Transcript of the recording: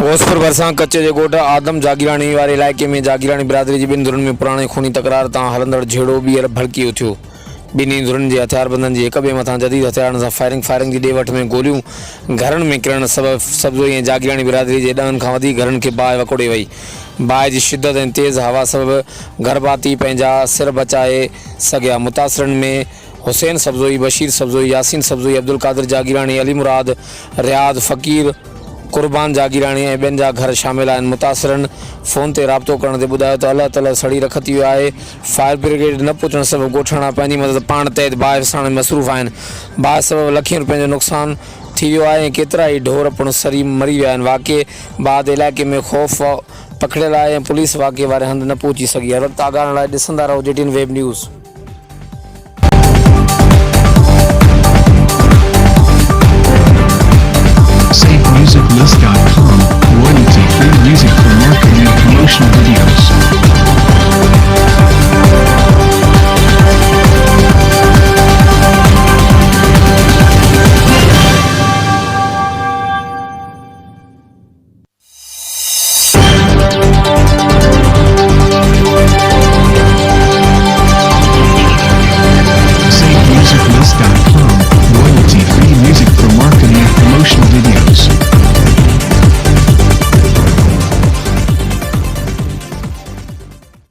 غوثپور भरिसां कच्चे जे ॻोठ आदम जागीराणी वारे इलाइक़े में जागीराणी برادري जी ॿिनि धुरनि में पुराणे खूनी तकरार तां हलंदड़ जहिड़ो ॿीहर भड़की उथियो। ॿिन्ही धुरनि जे हथियारबंदनि जी हिक ॿिए मथां जदीद हथियारनि सां फायरिंग जी ॾे वठ में गोलियूं घरनि में किरण सबबि सब्ज़ोई ऐं जागीराणी बिरादरी जे 10 खां वधीक घरनि खे बाहि वकोड़े वई। बाहि जी शिदत ऐं तेज़ हवा सबबि घरभाती पंहिंजा सिर बचाए सघिया। मुतासिरनि में हुसैन सब्ज़ोई, बशीर सब्ज़ोई, यासीन सब्ज़ोई, अब्दुल कादिर जागीराणी, अली मुराद, रियाद फ़कीर, कुर्बान जागीराणी ऐं ॿियनि जा घर शामिल आहिनि। मुतासिरनि फ़ोन ते राब्तो करण ते ॿुधायो त अलाह तला सड़ी रख थी वियो आहे। फायर ब्रिगेड न पहुचण सबबि ॻोठाणा पंहिंजी मदद पाण तहत बाहि विसारण में मसरूफ़ आहिनि। बाहि सबबि लखनि रुपयनि जो नुक़सानु थी वियो आहे ऐं केतिरा ई ढोर पिणु सड़ी मरी विया आहिनि। वाक़े बाद इलाइक़े में ख़ौफ़ पखिड़ियल आहे ऐं पुलिस वाक़े वारे हंधि न पहुची सघी आहे। वक़्तु आगाहण लाइ ॾिसंदा रहो JTN वेब न्यूज़।